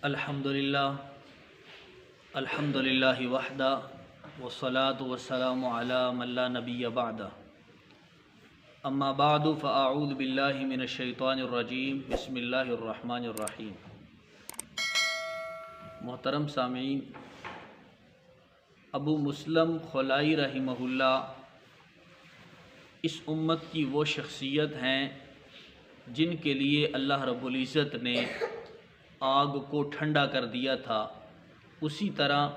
الحمدللہ وحدہ والصلاة والسلام علی من لا نبی بعدہ اما بعد فاعوذ باللہ من الشیطان الرجیم بسم اللہ الرحمن الرحیم۔ محترم سامعین، ابو مسلم خلائی رحمہ اللہ اس امت کی وہ شخصیت ہیں جن کے لیے اللہ رب العزت نے آگ کو ٹھنڈا کر دیا تھا، اسی طرح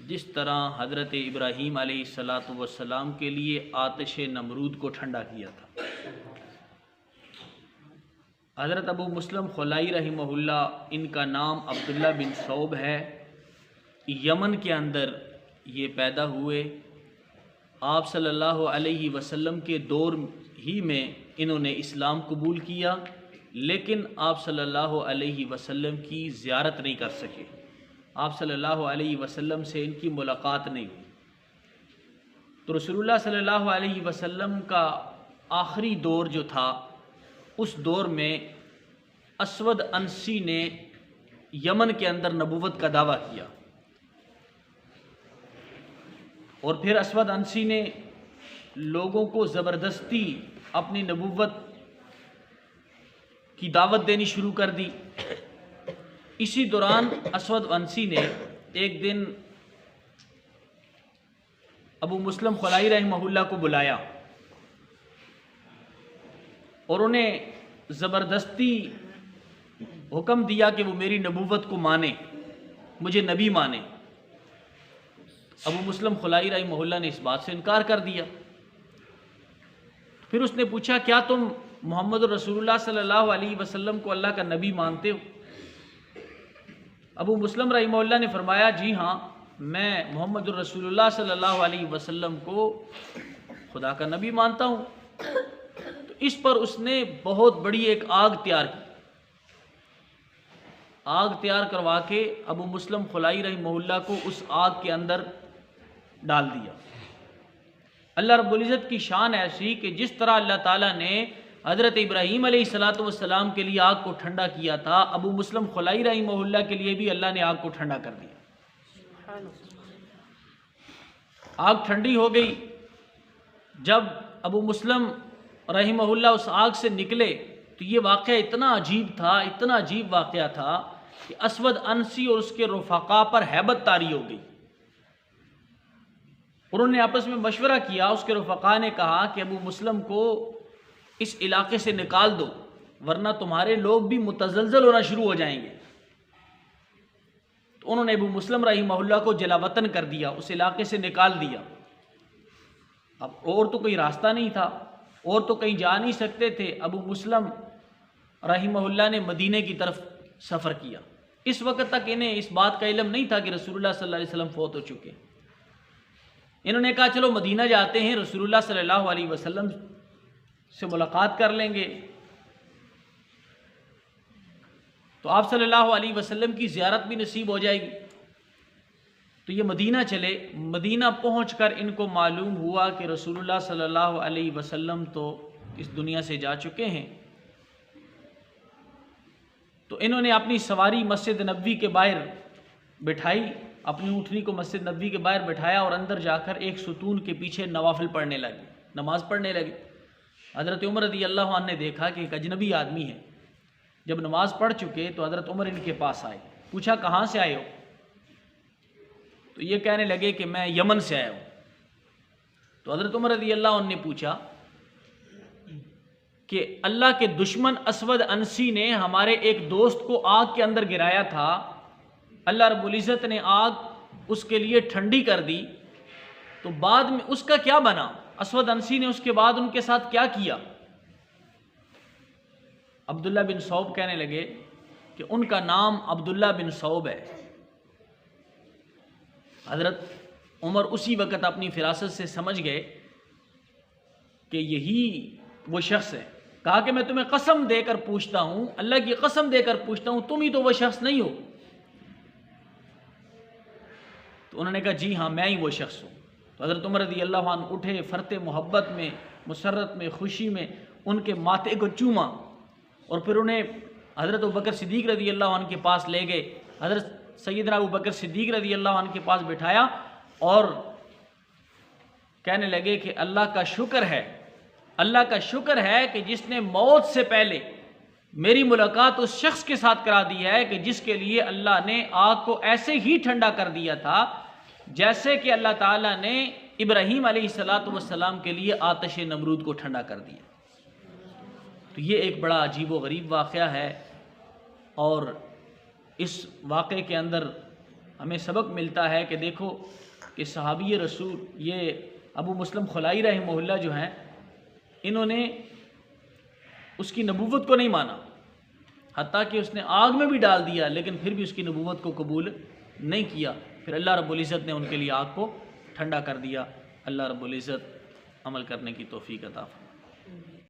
جس طرح حضرت ابراہیم علیہ السلام کے لیے آتش نمرود کو ٹھنڈا کیا تھا۔ حضرت ابو مسلم خلائی رحمہ اللہ، ان کا نام عبداللہ بن ثوب ہے، یمن کے اندر یہ پیدا ہوئے۔ آپ صلی اللہ علیہ وسلم کے دور ہی میں انہوں نے اسلام قبول کیا، لیکن آپ صلی اللہ علیہ وسلم کی زیارت نہیں کر سکے، آپ صلی اللہ علیہ وسلم سے ان کی ملاقات نہیں ہوئی۔ تو رسول اللہ صلی اللہ علیہ وسلم کا آخری دور جو تھا، اس دور میں اسود انسی نے یمن کے اندر نبوت کا دعویٰ کیا، اور پھر اسود انسی نے لوگوں کو زبردستی اپنی نبوت کی دعوت دینی شروع کر دی۔ اسی دوران اسود انسی نے ایک دن ابو مسلم خلائی رحمہ اللہ کو بلایا اور انہیں زبردستی حکم دیا کہ وہ میری نبوت کو مانے، مجھے نبی مانے۔ ابو مسلم خلائی رحمہ اللہ نے اس بات سے انکار کر دیا۔ پھر اس نے پوچھا، کیا تم محمد رسول اللہ صلی اللہ علیہ وسلم کو اللہ کا نبی مانتے ہو؟ ابو مسلم رحمہ اللہ نے فرمایا، جی ہاں، میں محمد رسول اللہ صلی اللہ علیہ وسلم کو خدا کا نبی مانتا ہوں۔ تو اس پر اس نے بہت بڑی ایک آگ تیار کی، آگ تیار کروا کے ابو مسلم خلائی رحمہ اللہ کو اس آگ کے اندر ڈال دیا۔ اللہ رب العزت کی شان ایسی کہ جس طرح اللہ تعالیٰ نے حضرت ابراہیم علیہ السلام کے لیے آگ کو ٹھنڈا کیا تھا، ابو مسلم خلائی رحمہ اللہ کے لیے بھی اللہ نے آگ کو ٹھنڈا کر دیا۔ آگ ٹھنڈی ہو گئی۔ جب ابو مسلم رحمہ اللہ اس آگ سے نکلے تو یہ واقعہ اتنا عجیب تھا، اتنا عجیب واقعہ تھا کہ اسود انسی اور اس کے رفقا پر ہیبت طاری ہو گئی۔ انہوں نے آپس میں مشورہ کیا، اس کے رفقا نے کہا کہ ابو مسلم کو اس علاقے سے نکال دو، ورنہ تمہارے لوگ بھی متزلزل ہونا شروع ہو جائیں گے۔ تو انہوں نے ابو مسلم رحمہ اللہ کو جلا وطن کر دیا، اس علاقے سے نکال دیا۔ اب اور تو کوئی راستہ نہیں تھا، اور تو کہیں جا نہیں سکتے تھے۔ ابو مسلم رحمہ اللہ نے مدینے کی طرف سفر کیا۔ اس وقت تک انہیں اس بات کا علم نہیں تھا کہ رسول اللہ صلی اللہ علیہ وسلم فوت ہو چکے۔ انہوں نے کہا، چلو مدینہ جاتے ہیں، رسول اللہ صلی اللہ علیہ وسلم سے ملاقات کر لیں گے، تو آپ صلی اللہ علیہ وسلم کی زیارت بھی نصیب ہو جائے گی۔ تو یہ مدینہ چلے۔ مدینہ پہنچ کر ان کو معلوم ہوا کہ رسول اللہ صلی اللہ علیہ وسلم تو اس دنیا سے جا چکے ہیں۔ تو انہوں نے اپنی سواری مسجد نبوی کے باہر بٹھائی، اپنی اونٹنی کو مسجد نبوی کے باہر بٹھایا اور اندر جا کر ایک ستون کے پیچھے نوافل پڑھنے لگے، نماز پڑھنے لگے۔ حضرت عمر رضی اللہ عنہ نے دیکھا کہ ایک اجنبی آدمی ہے۔ جب نماز پڑھ چکے تو حضرت عمر ان کے پاس آئے، پوچھا، کہاں سے آئے ہو؟ تو یہ کہنے لگے کہ میں یمن سے آیا ہوں۔ تو حضرت عمر رضی اللہ عنہ نے پوچھا کہ اللہ کے دشمن اسود انسی نے ہمارے ایک دوست کو آگ کے اندر گرایا تھا، اللہ رب العزت نے آگ اس کے لیے ٹھنڈی کر دی، تو بعد میں اس کا کیا بنا؟ اسود انسی نے اس کے بعد ان کے ساتھ کیا کیا؟ عبداللہ بن ثوب کہنے لگے کہ ان کا نام عبداللہ بن ثوب ہے۔ حضرت عمر اسی وقت اپنی فراست سے سمجھ گئے کہ یہی وہ شخص ہے۔ کہا کہ میں تمہیں قسم دے کر پوچھتا ہوں، اللہ کی قسم دے کر پوچھتا ہوں، تم ہی تو وہ شخص نہیں ہو؟ تو انہوں نے کہا، جی ہاں، میں ہی وہ شخص ہوں۔ تو حضرت عمر رضی اللہ عنہ اٹھے، فرتے محبت میں، مسرت میں، خوشی میں ان کے ماتھے کو چوما، اور پھر انہیں حضرت ابوبکر صدیق رضی اللہ عنہ کے پاس لے گئے حضرت سیدنا ابو بکر صدیق رضی اللہ عنہ کے پاس بٹھایا اور کہنے لگے کہ اللہ کا شکر ہے کہ جس نے موت سے پہلے میری ملاقات اس شخص کے ساتھ کرا دی ہے کہ جس کے لیے اللہ نے آگ کو ایسے ہی ٹھنڈا کر دیا تھا جیسے کہ اللہ تعالیٰ نے ابراہیم علیہ السلام کے لیے آتش نمرود کو ٹھنڈا کر دیا۔ تو یہ ایک بڑا عجیب و غریب واقعہ ہے، اور اس واقعے کے اندر ہمیں سبق ملتا ہے کہ دیکھو کہ صحابی رسول یہ ابو مسلم خلائی رحمہ اللہ جو ہیں، انہوں نے اس کی نبوت کو نہیں مانا، حتیٰ کہ اس نے آگ میں بھی ڈال دیا لیکن پھر بھی اس کی نبوت کو قبول نہیں کیا۔ پھر اللہ رب العزت نے ان کے لیے آگ کو ٹھنڈا کر دیا۔ اللہ رب العزت عمل کرنے کی توفیق عطا فرمائے۔